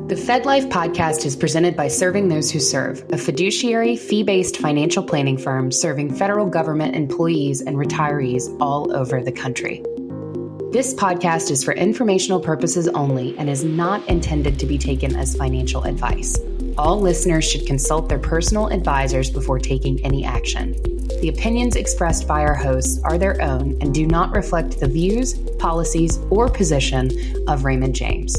The FedLife podcast is presented by Serving Those Who Serve, a fiduciary, fee-based financial planning firm serving federal government employees and retirees all over the country. This podcast is for informational purposes only and is not intended to be taken as financial advice. All listeners should consult their personal advisors before taking any action. The opinions expressed by our hosts are their own and do not reflect the views, policies, or position of Raymond James.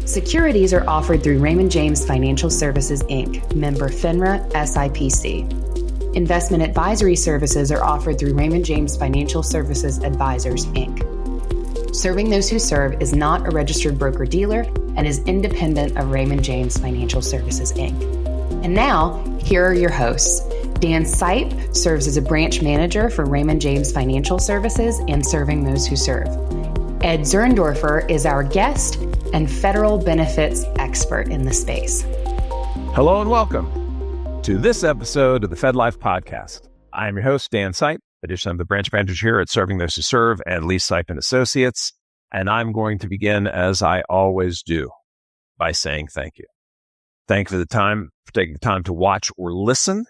Securities are offered through Raymond James Financial Services, Inc., member FINRA SIPC. Investment advisory services are offered through Raymond James Financial Services Advisors, Inc. Serving Those Who Serve is not a registered broker-dealer and is independent of Raymond James Financial Services, Inc. And now, here are your hosts. Dan Sipe serves as a branch manager for Raymond James Financial Services and Serving Those Who Serve. Ed Zerndorfer is our guest and federal benefits expert in the space. Hello and welcome to this episode of the FedLife podcast. I am your host, Dan Sipe. Additionally, I'm the branch manager here at Serving Those Who Serve and Lee Sipe and Associates. And I'm going to begin, as I always do, by saying thank you. Thank you for taking the time to watch or listen.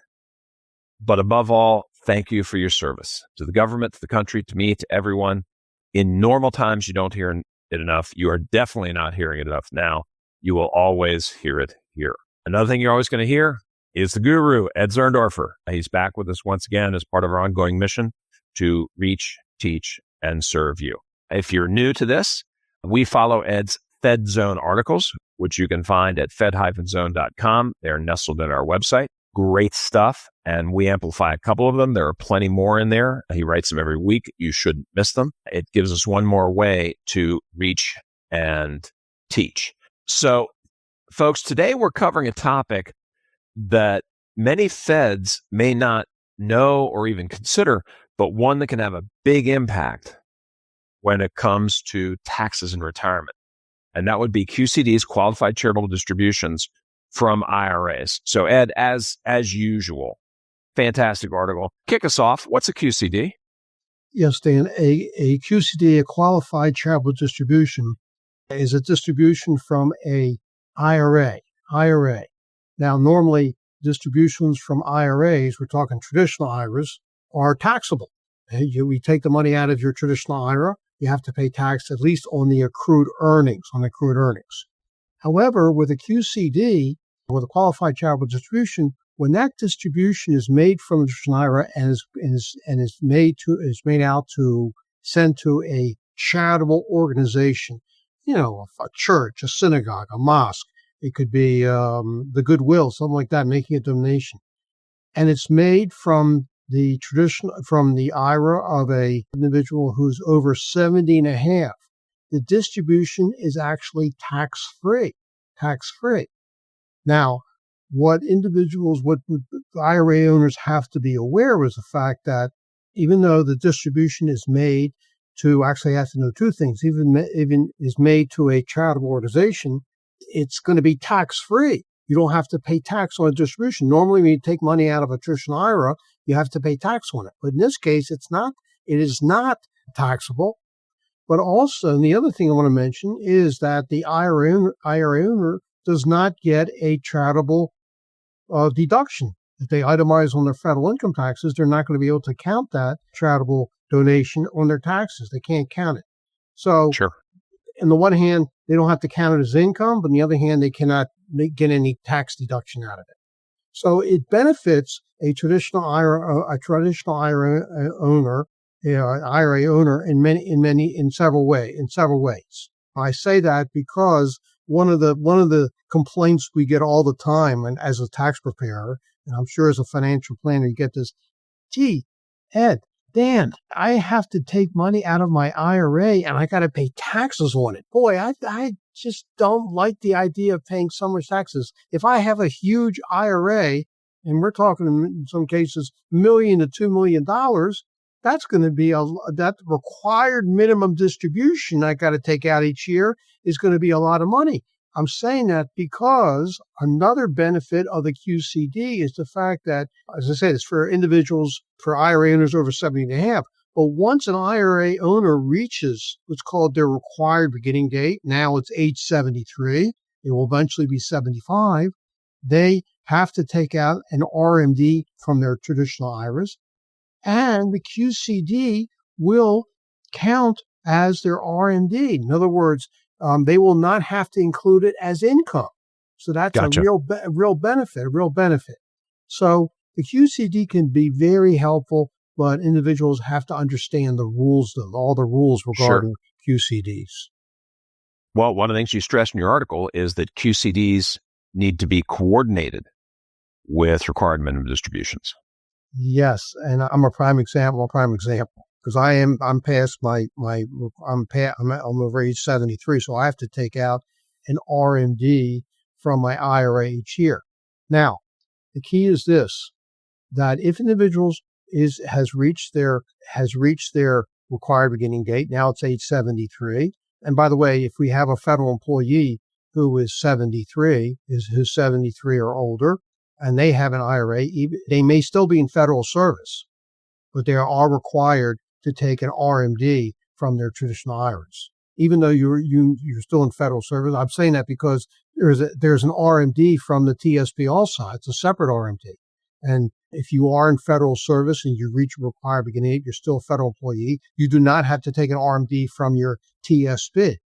But above all, thank you for your service to the government, to the country, to me, to everyone. In normal times, you don't hear it enough. You are definitely not hearing it enough now. You will always hear it here. Another thing you're always going to hear is the guru, Ed Zerndorfer. He's back with us once again as part of our ongoing mission to reach, teach, and serve you. If you're new to this, we follow Ed's FedZone articles, which you can find at fed-zone.com. They're nestled in our website. Great stuff, and we amplify a couple of them. There are plenty more in there. He writes them every week. You shouldn't miss them. It gives us one more way to reach and teach. So, folks, today we're covering a topic that many feds may not know or even consider, but one that can have a big impact when it comes to taxes and retirement. And that would be QCDs, Qualified Charitable Distributions, from IRAs. So Ed, as usual, fantastic article. Kick us off. What's a QCD? Yes, Dan. A QCD, a Qualified Charitable Distribution, is a distribution from a IRA. Now, normally, distributions from IRAs, we're talking traditional IRAs, are taxable. We take the money out of your traditional IRA, you have to pay tax at least on the accrued earnings, However, with a QCD, with a Qualified Charitable Distribution, when that distribution is made from the traditional IRA and is made out to send to a charitable organization, a church, a synagogue, a mosque, it could be the Goodwill, something like that, making a donation, and it's made from the IRA of a individual who's over 70 and a half. The distribution is actually tax-free. Now, what IRA owners have to be aware of is the fact that even though the distribution is made to, actually have to know two things, even is made to a charitable organization, it's going to be tax-free. You don't have to pay tax on a distribution. Normally, when you take money out of a traditional IRA, you have to pay tax on it. But in this case, it is not taxable. But also, and the other thing I want to mention is that the IRA owner does not get a charitable deduction. If they itemize on their federal income taxes, they're not going to be able to count that charitable donation on their taxes. They can't count it. So, sure. On the one hand, they don't have to count it as income, but on the other hand, they cannot get any tax deduction out of it. So it benefits a traditional IRA owner in several ways. I say that because one of the complaints we get all the time, and as a tax preparer, and I'm sure as a financial planner, you get this, gee, Ed, Dan, I have to take money out of my IRA and I got to pay taxes on it. Boy, I just don't like the idea of paying so much taxes. If I have a huge IRA, and we're talking in some cases $1 million to $2 million, that's going to be that required minimum distribution I got to take out each year is going to be a lot of money. I'm saying that because another benefit of the QCD is the fact that, as I said, it's for individuals, for IRA owners over 70 and a half. But once an IRA owner reaches what's called their required beginning date, now it's age 73, it will eventually be 75, they have to take out an RMD from their traditional IRAs, and the QCD will count as their RMD. In other words, they will not have to include it as income. So that's Gotcha. a real benefit. So the QCD can be very helpful, but individuals have to understand all the rules regarding QCDs. Well, one of the things you stressed in your article is that QCDs need to be coordinated with required minimum distributions. Yes, and I'm a prime example because I'm past I'm over age 73, so I have to take out an RMD from my IRA each year. Now, the key is this, that if individuals has reached their required beginning date, now it's age 73. And by the way, if we have a federal employee who is 73, who's 73 or older, and they have an IRA, they may still be in federal service, but they are required to take an RMD from their traditional IRAs. Even though you're still in federal service, I'm saying that because there's an RMD from the TSP also. It's a separate RMD. And if you are in federal service and you reach a required beginning date, you're still a federal employee, you do not have to take an RMD from your TSP.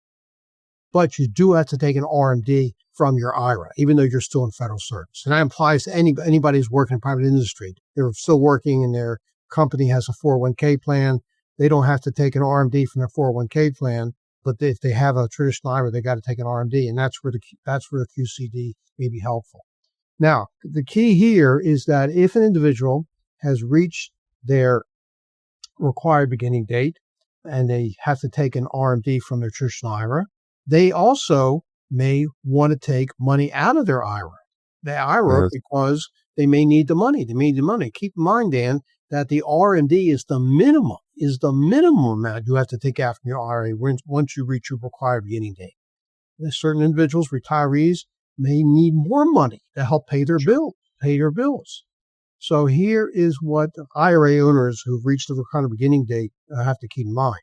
But you do have to take an RMD from your IRA, even though you're still in federal service. And that applies to anybody who's working in private industry. They're still working and their company has a 401k plan. They don't have to take an RMD from their 401k plan, but if they have a traditional IRA, they got to take an RMD, and that's where the QCD may be helpful. Now, the key here is that if an individual has reached their required beginning date and they have to take an RMD from their traditional IRA, they also may want to take money out of their IRA. The IRA, because they may need the money. Keep in mind, Dan, that the RMD is the minimum amount you have to take out from your IRA once you reach your required beginning date. There's certain individuals, retirees, may need more money to help pay their bills. So here is what IRA owners who've reached the required beginning date have to keep in mind: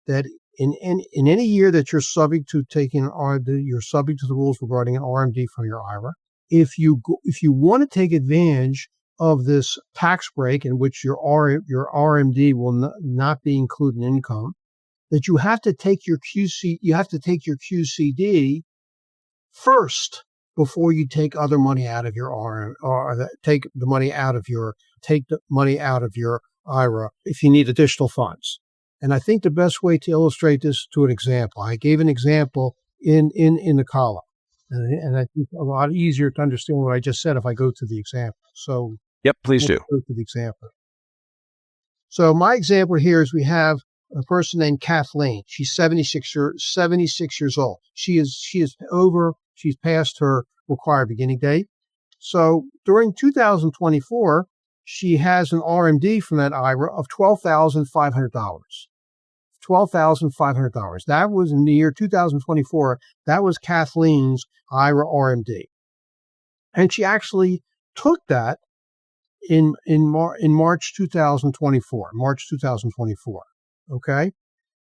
that in any year that you're subject to taking an RMD, you're subject to the rules regarding an RMD from your IRA. If you want to take advantage of this tax break in which your RMD will not be included in income, that you have to take your QCD first before you take other money out of your RM, or take the money out of your IRA if you need additional funds. And I think the best way to illustrate this to an example, I gave an example in the column, and I think a lot easier to understand what I just said if I go to the example. So, yep, please do. Go to the example. So my example here is we have a person named Kathleen. She's 76 years old. She's past her required beginning date. So during 2024, she has an RMD from that IRA of $12,500. $12,500. That was in the year 2024. That was Kathleen's IRA RMD. And she actually took that in March 2024. Okay.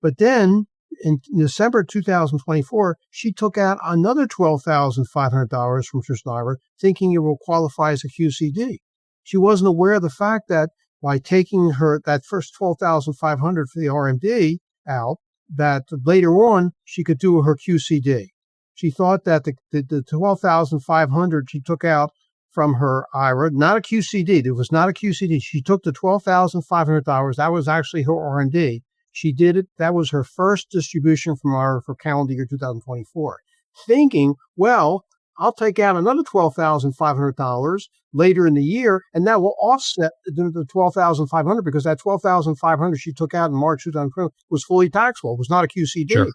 But then in December 2024, she took out another $12,500 from traditional IRA, thinking it will qualify as a QCD. She wasn't aware of the fact that by taking that first $12,500 for the RMD out, that later on she could do her QCD. She thought that the $12,500 she took out from her IRA, not a QCD. It was not a QCD. She took the $12,500. That was actually her RMD. She did it. That was her first distribution from IRA for calendar year 2024, thinking, well, I'll take out another $12,500 later in the year, and that will offset the $12,500 because that $12,500 she took out in March 2020 was fully taxable. It was not a QCD. Sure.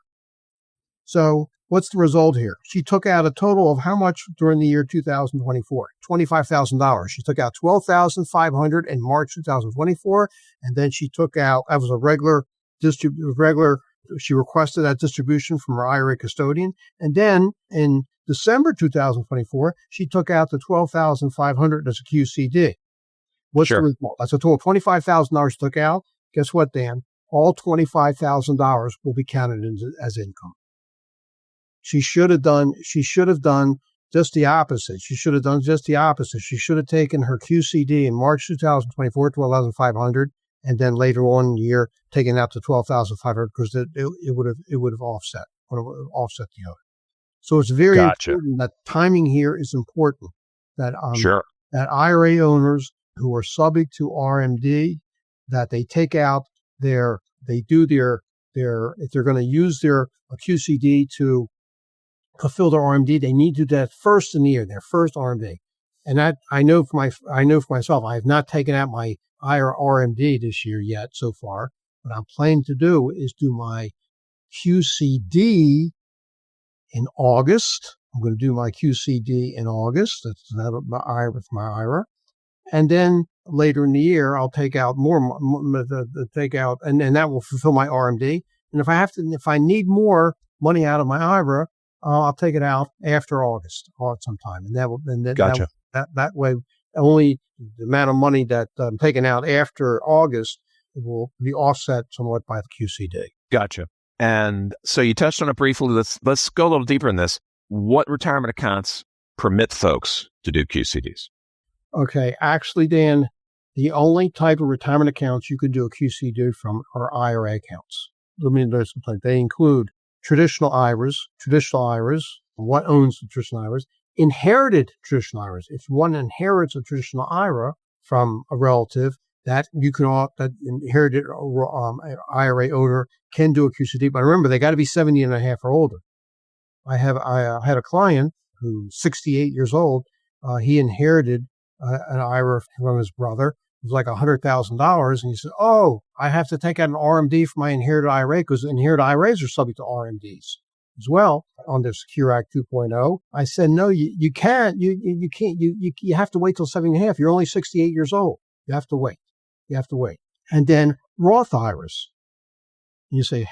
So what's the result here? She took out a total of how much during the year 2024? $25,000. She took out $12,500 in March 2024, and then she took out, that was a regular, she requested that distribution from her IRA custodian, and then in December 2024, she took out the $12,500 as a QCD. What's the result? That's a total of $25,000 she took out. Guess what, Dan? All $25,000 will be counted as income. She should have done just the opposite. She should have done just the opposite. She should have taken her QCD in March 2024, 12,500, and then later on in the year taken out to 12,500 because it would have offset the other. So it's very important that timing here is important. That that IRA owners who are subject to RMD, that they take out if they're going to use their QCD to fulfill their RMD, they need to do that first in the year, their first RMD. And that I know for myself, I have not taken out my IRA RMD this year yet so far. What I'm planning to do is do my QCD in August. I'm going to do my QCD in August. That's my IRA. And then later in the year, I'll take out more, and that will fulfill my RMD. And if I need more money out of my IRA, I'll take it out after August or sometime. And that way, only the amount of money that I'm taking out after August will be offset somewhat by the QCD. Gotcha. And so you touched on it briefly. Let's go a little deeper in this. What retirement accounts permit folks to do QCDs? Okay. Actually, Dan, the only type of retirement accounts you can do a QCD from are IRA accounts. They include traditional IRAs. What owns the traditional IRAs? Inherited traditional IRAs. If one inherits a traditional IRA from a relative, that inherited IRA owner can do a QCD. But remember, they got to be 70 and a half or older. I had a client who's 68 years old. He inherited an IRA from his brother. It was like $100,000. And he said, "Oh, I have to take out an RMD for my inherited IRA because inherited IRAs are subject to RMDs as well under Secure Act 2.0. I said, "No, you can't. You can't. You have to wait till 70 and a half. You're only 68 years old. You have to wait. And then Roth IRAs. You say,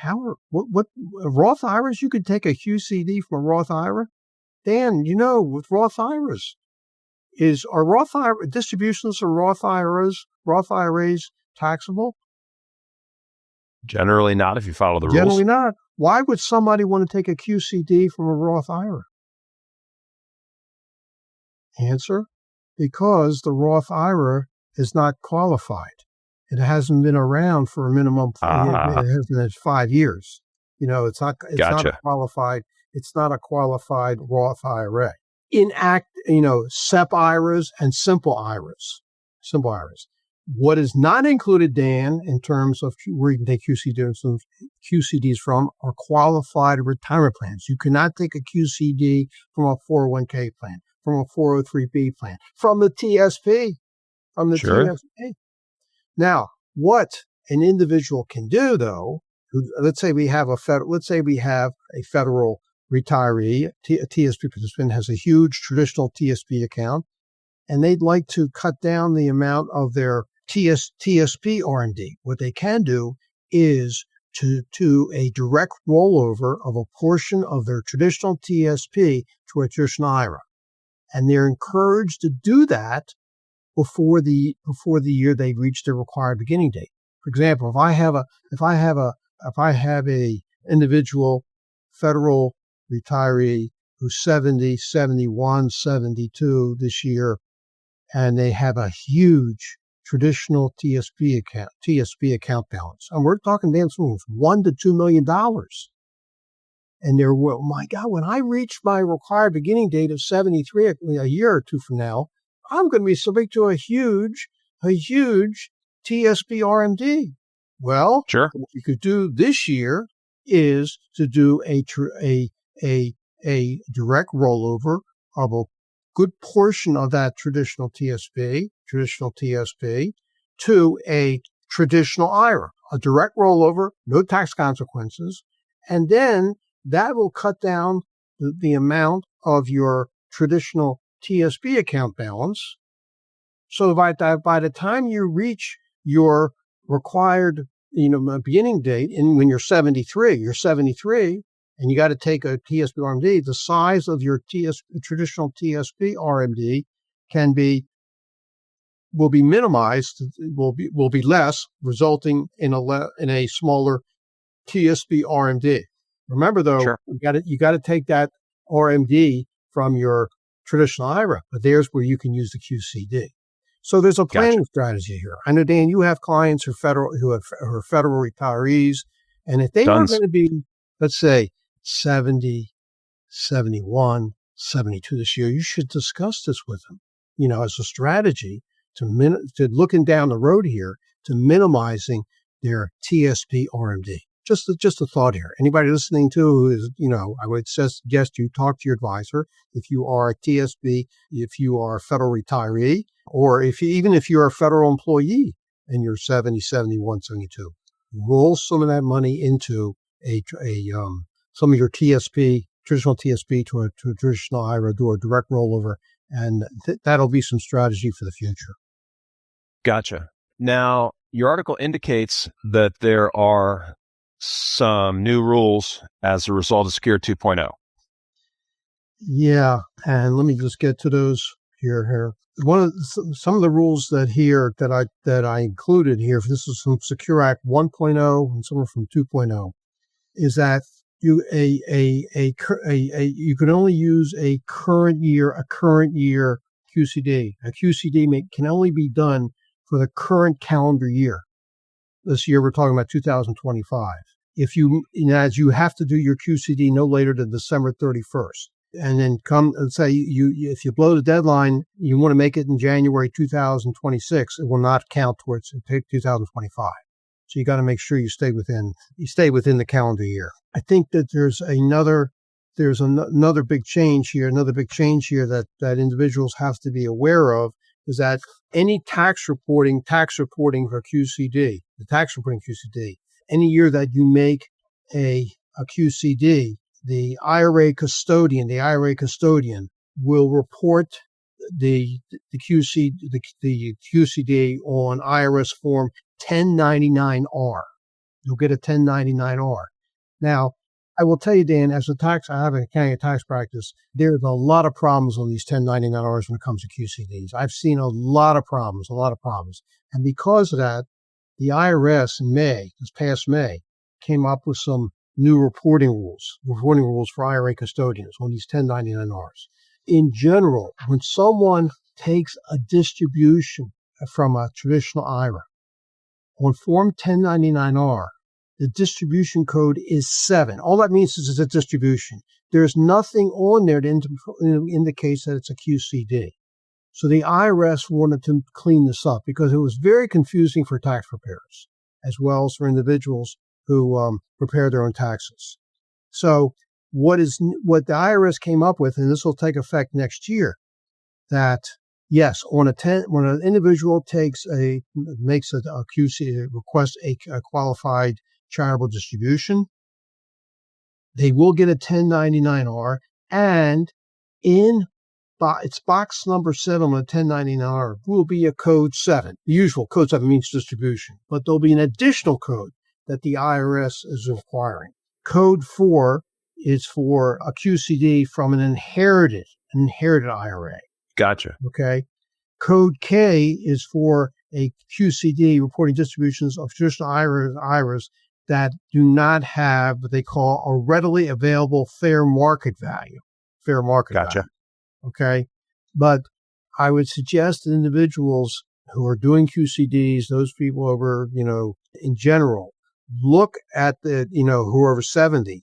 what Roth IRAs? You could take a QCD from a Roth IRA? Dan, with Roth IRAs, are Roth IRA distributions or Roth IRAs taxable? Generally not if you follow the rules. Generally not. Why would somebody want to take a QCD from a Roth IRA? Answer, because the Roth IRA is not qualified. It hasn't been around for a minimum. It hasn't been 5 years. It's not qualified. It's not a qualified Roth IRA. SEP IRAs and simple IRAs. What is not included, Dan, in terms of where you can take QCDs from are qualified retirement plans. You cannot take a QCD from a 401k plan, from a 403b plan, from the TSP, TSP. Now, what an individual can do, though, let's say we have a federal retiree, a TSP participant has a huge traditional TSP account, and they'd like to cut down the amount of their TSP RMD. What they can do is to do a direct rollover of a portion of their traditional TSP to a traditional IRA. And they're encouraged to do that before the year they reach their required beginning date. For example, if I have a individual federal retiree who's 70, 71, 72 this year, and they have a huge traditional TSP account balance. And we're talking $1 to $2 million. And they're, well, my God, when I reach my required beginning date of 73, a year or two from now, I'm going to be subject to a huge TSP RMD. Well, sure. What you could do this year is to do a direct rollover of a good portion of that traditional TSP to a traditional IRA, a direct rollover, no tax consequences, and then that will cut down the amount of your traditional TSP account balance. So by the time you reach your required, beginning date, and when you're 73, and you got to take a TSP RMD, the size of your traditional TSP RMD will be minimized, will be less, resulting in a smaller TSP RMD. Remember, though, Sure. you got to take that RMD from your traditional IRA, but there's where you can use the QCD. So there's a planning strategy here. I know, Dan, you have clients who are federal retirees, and if they were going to be, let's say, 70, 71, 72 this year, you should discuss this with them, as a strategy to looking down the road here to minimizing their TSP RMD. Just a thought here. Anybody listening to who is, I would suggest you talk to your advisor if you are a TSP, if you are a federal retiree, or even if you're a federal employee and you're 70, 71, 72. Roll some of that money into some of your TSP, traditional TSP to a traditional IRA, do a direct rollover, and that'll be some strategy for the future. Gotcha. Now, your article indicates that there are some new rules as a result of SECURE 2.0. Yeah, and let me just get to those here. Some of the rules that I included here, this is from SECURE Act 1.0 and some are from 2.0, is that you can only use a current year QCD. A QCD can only be done for the current calendar year. This year we're talking about 2025. If you have to do your QCD no later than December 31st, and then say if you blow the deadline, you want to make it in January 2026, it will not count towards 2025. So you got to make sure you stay within the calendar year. I think that there's another big change here. Another big change here that individuals have to be aware of is that any tax reporting for QCD, the tax reporting QCD, any year that you make a QCD, the IRA custodian will report the QCD on IRS form 1099-R. You'll get a 1099-R. Now, I will tell you, Dan, I have an accounting and tax practice, there's a lot of problems on these 1099-Rs when it comes to QCDs. I've seen a lot of problems. And because of that, the IRS in this past May, came up with some new reporting rules for IRA custodians on these 1099-Rs. In general, when someone takes a distribution from a traditional IRA, on Form 1099-R, the distribution code is 7. All that means is it's a distribution. There's nothing on there that indicates that it's a QCD. So the IRS wanted to clean this up because it was very confusing for tax preparers, as well as for individuals who prepare their own taxes. So what the IRS came up with, and this will take effect next year, that yes, when an individual makes a QC, requests a qualified charitable distribution, they will get a 1099-R, and in its box number 7 on a 1099-R will be a code 7. The usual code 7 means distribution, but there'll be an additional code that the IRS is requiring. Code 4 is for a QCD from an inherited IRA. Gotcha. Okay. Code K is for a QCD reporting distributions of traditional IRAs that do not have what they call a readily available fair market value. Gotcha. Value. Okay. But I would suggest that individuals who are doing QCDs, those people over, in general, look at who are over 70,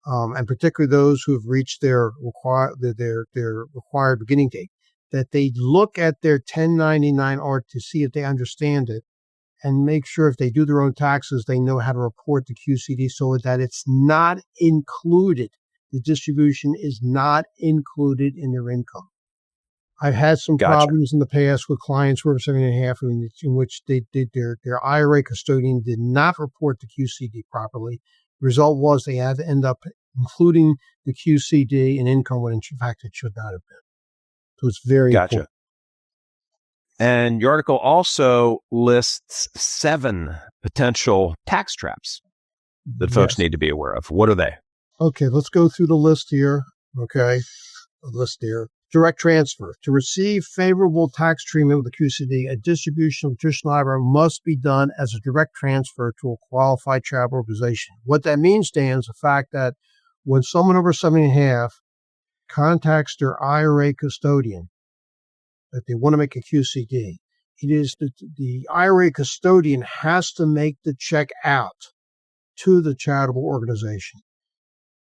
and particularly those who have reached their required beginning date, that they look at their 1099-R to see if they understand it and make sure if they do their own taxes, they know how to report the QCD so that it's not included. The distribution is not included in their income. I've had some problems in the past with clients who are 70.5 in which they did their IRA custodian did not report the QCD properly. The result was they had to end up including the QCD in income when in fact it should not have been. So it's very important. And your article also lists 7 potential tax traps that folks need to be aware of. What are they? Okay, let's go through the list here. direct transfer. To receive favorable tax treatment with a QCD, a distribution of a traditional IRA must be done as a direct transfer to a qualified charitable organization. What that means, Dan, is the fact that when someone over 70.5 contacts their IRA custodian that they want to make a QCD, it is the IRA custodian has to make the check out to the charitable organization.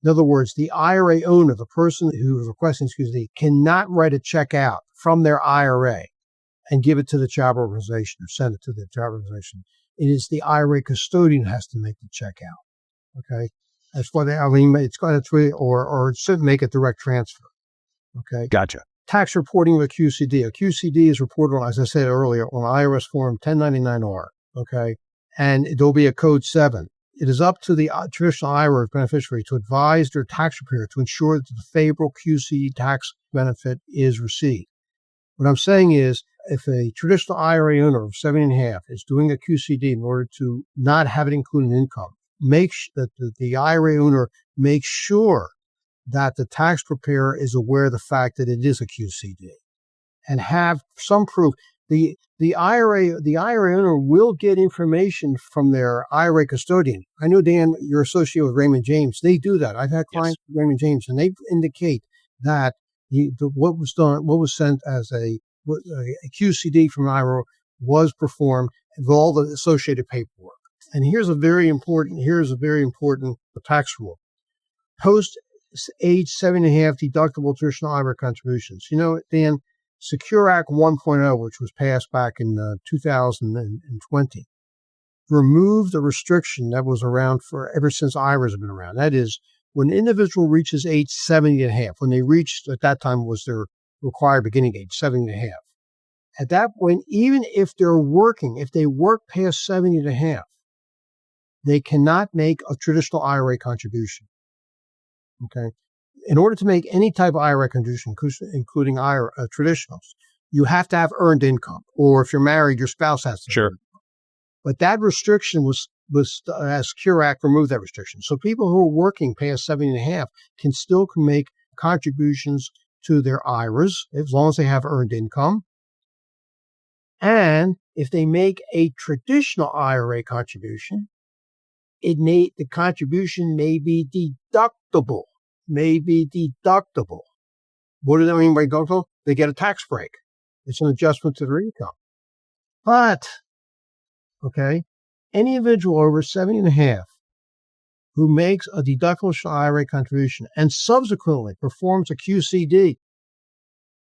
In other words, the IRA owner, the person who is requesting QCD, cannot write a check out from their IRA and give it to the charitable organization or send it to the charitable organization. It is the IRA custodian who has to make the check out. Okay, that's why it's got or make a direct transfer. Okay, Gotcha. Tax reporting of a QCD. A QCD is reported on, as I said earlier, on IRS Form 1099-R. Okay, and there'll be a code 7. It is up to the traditional IRA beneficiary to advise their tax preparer to ensure that the favorable QCD tax benefit is received. What I'm saying is, if a traditional IRA owner of 70.5 is doing a QCD in order to not have it include in income, make that the IRA owner makes sure that the tax preparer is aware of the fact that it is a QCD and have some proof. The IRA owner will get information from their IRA custodian. I know, Dan, you're associated with Raymond James. They do that. I've had clients with Raymond James, and they indicate that what was sent as a QCD from IRA was performed with all the associated paperwork. And here's a very important tax rule. Post age 7.5 deductible traditional IRA contributions. You know, Dan, Secure Act 1.0, which was passed back in 2020, removed a restriction that was around for ever since IRAs have been around. That is, when an individual reaches age 70.5, when they reached, at that time was their required beginning age, 70.5. At that point, even if they're working, if they work past 70.5, they cannot make a traditional IRA contribution. Okay. In order to make any type of IRA contribution, including IRA traditionals, you have to have earned income, or if you're married, your spouse has to. Sure. But that restriction was as Secure Act removed that restriction. So people who are working past 70.5 can still make contributions to their IRAs as long as they have earned income. And if they make a traditional IRA contribution, the contribution may be deductible. What does that mean by deductible? They get a tax break. It's an adjustment to their income. But, okay, any individual over 70.5 who makes a deductible IRA contribution and subsequently performs a QCD,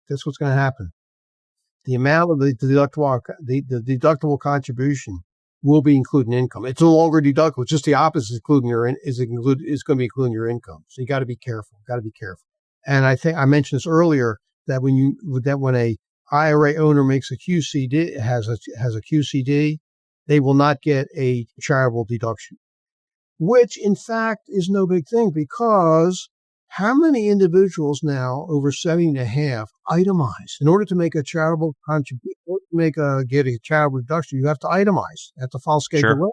that's what's going to happen. The amount of the deductible contribution will be included in income. It's no longer deductible. It's just the opposite, is going to be including your income. So you got to be careful. And I think I mentioned this earlier that when a IRA owner makes a QCD, has a QCD, they will not get a charitable deduction, which in fact is no big thing, because how many individuals now over 70.5 itemize? In order to make a charitable contribution, get a charitable deduction, you have to itemize. You have to file Schedule A.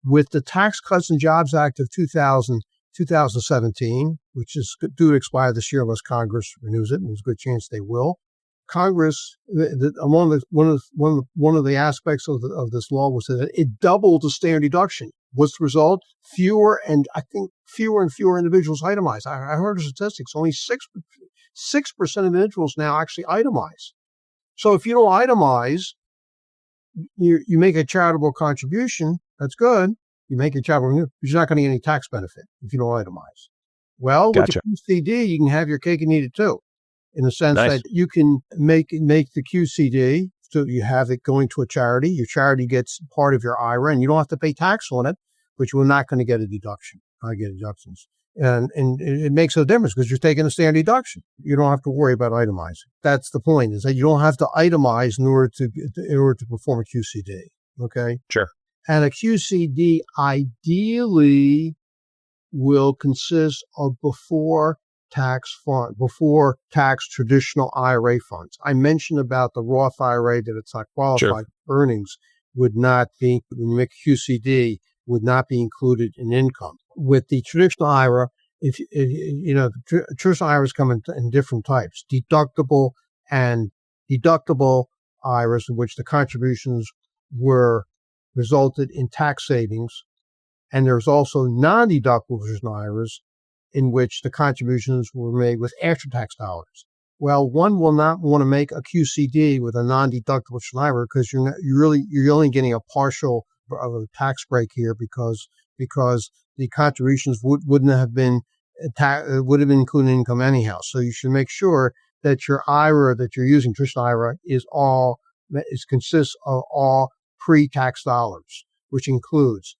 With the Tax Cuts and Jobs Act of 2017, which is due to expire this year unless Congress renews it, and there's a good chance they will. Congress, one of the aspects of this law was that it doubled the standard deduction. What's the result? Fewer and fewer individuals itemize. I heard the statistics. Only 6% of individuals now actually itemize. So if you don't itemize, you make a charitable contribution. That's good. You make a charitable, but you're not going to get any tax benefit if you don't itemize. Well, Gotcha. With the QCD, you can have your cake and eat it too, in the sense that you can make the QCD. So you have it going to a charity. Your charity gets part of your IRA, and you don't have to pay tax on it, but you're not going to get a deduction. I get deductions. And it makes no difference because you're taking a standard deduction. You don't have to worry about itemizing. That's the point, is that you don't have to itemize in order to perform a QCD. Okay? Sure. And a QCD ideally will consist of before tax traditional IRA funds. I mentioned about the Roth IRA that it's not qualified. Earnings would not be, when you make a QCD, would not be included in income. With the traditional IRA, traditional IRAs come in different types: deductible and deductible IRAs, in which the contributions were resulted in tax savings, and there's also non-deductible traditional IRAs, in which the contributions were made with after-tax dollars. Well, one will not want to make a QCD with a non-deductible traditional IRA because you're only getting a partial of a tax break here because the contributions wouldn't have been would have been included in income anyhow. So you should make sure that your IRA that you're using, traditional IRA, consists of all pre-tax dollars, which includes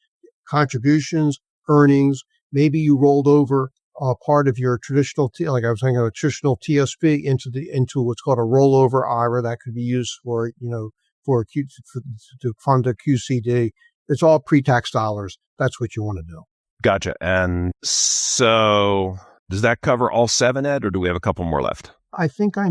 contributions, earnings. Maybe you rolled over part of your traditional, like I was saying, a traditional TSP into what's called a rollover IRA that could be used to fund a QCD. It's all pre-tax dollars. That's what you want to do. Gotcha. And so does that cover all 7, Ed, or do we have a couple more left? I think one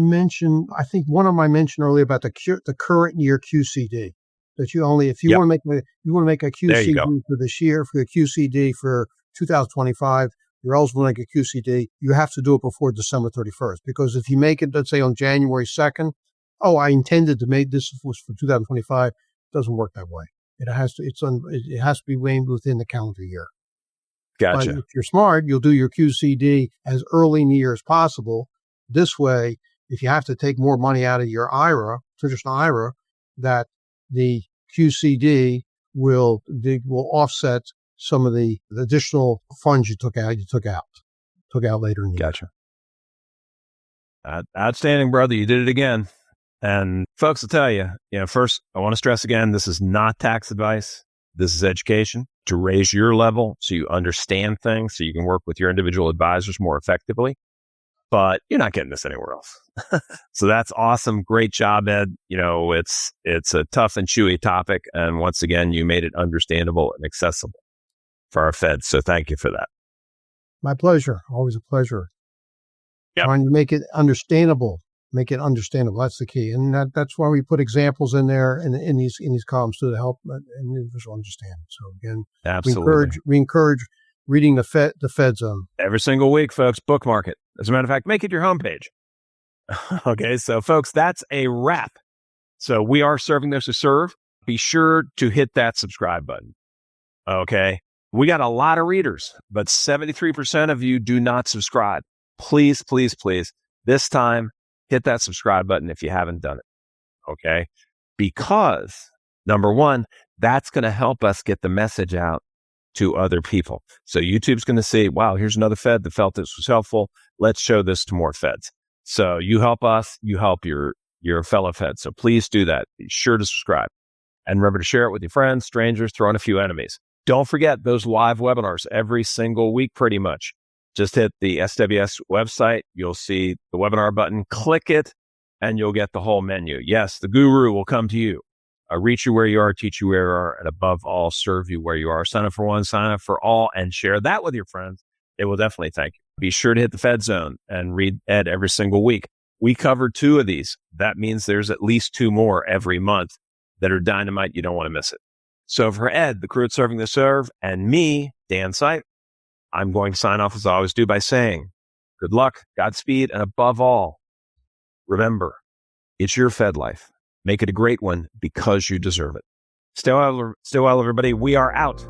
of them I mentioned earlier about the current year QCD. That if you want to make a QCD for this year, for a QCD for 2025, you're eligible to make a QCD. You have to do it before December 31st, because if you make it, let's say on January 2nd, I intended to make this was for 2025. It doesn't work that way. It has to be made within the calendar year. Gotcha. But if you're smart, you'll do your QCD as early in the year as possible. This way, if you have to take more money out of your IRA, traditional IRA, that the QCD will offset some of the additional funds you took out later in the year. Gotcha. Outstanding, brother. You did it again. And folks, I'll tell you, first, I want to stress again, this is not tax advice. This is education to raise your level so you understand things, so you can work with your individual advisors more effectively. But you're not getting this anywhere else. So that's awesome. Great job, Ed. It's a tough and chewy topic. And once again, you made it understandable and accessible for our feds. So thank you for that. My pleasure. Always a pleasure. Yep. Trying to make it understandable. That's the key. And that's why we put examples in there in these columns to help an individual understand. So again, absolutely, we encourage reading the Fed Zone. Every single week, folks, bookmark it. As a matter of fact, make it your homepage. Okay, so folks, that's a wrap. So we are serving those who serve. Be sure to hit that subscribe button. Okay, we got a lot of readers, but 73% of you do not subscribe. Please, please, please, this time, hit that subscribe button if you haven't done it. Okay, because number one, that's going to help us get the message out to other people. So YouTube's going to see, wow, here's another Fed that felt this was helpful. Let's show this to more Feds. So you help us, you help your fellow Feds. So please do that. Be sure to subscribe. And remember to share it with your friends, strangers, throw in a few enemies. Don't forget those live webinars every single week, pretty much. Just hit the SWS website. You'll see the webinar button. Click it, and you'll get the whole menu. Yes, the guru will come to you. Reach you where you are, teach you where you are, and above all, serve you where you are. Sign up for one, sign up for all, and share that with your friends. They will definitely thank you. Be sure to hit the Fed Zone and read Ed every single week. We covered 2 of these. That means there's at least 2 more every month that are dynamite. You don't want to miss it. So for Ed, the crew at Serving the Serve, and me, Dan Sipe, I'm going to sign off as I always do by saying, good luck, Godspeed, and above all, remember, it's your FedLife. Make it a great one because you deserve it. Stay well, everybody. We are out.